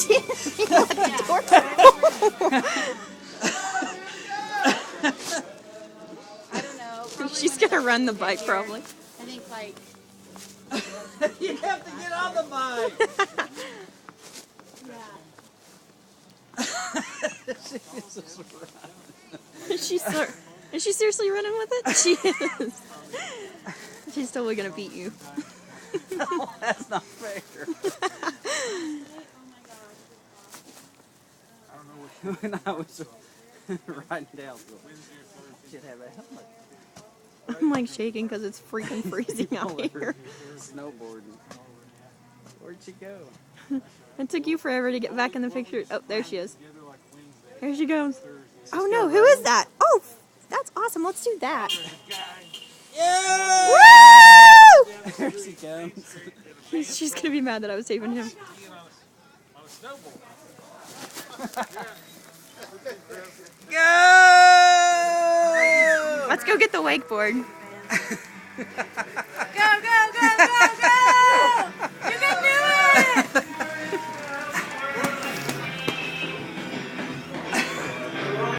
She at the door. I don't know. She's gonna run the bike probably. I think like. You have to get on the bike. Yeah. Is she seriously running with it? She is. She's totally gonna beat you. No, that's not fair. When I was riding down, I should have a helmet. I'm like shaking because it's freaking freezing out here. Snowboarding. Where'd she go? It took you forever to get back in the picture. Oh, there she is. There she goes. Oh no, who is that? Oh, that's awesome. Let's do that. Yeah! Woo! There she comes. She's gonna be mad that I was taping him. Go! Let's go get the wakeboard. Go, go, go!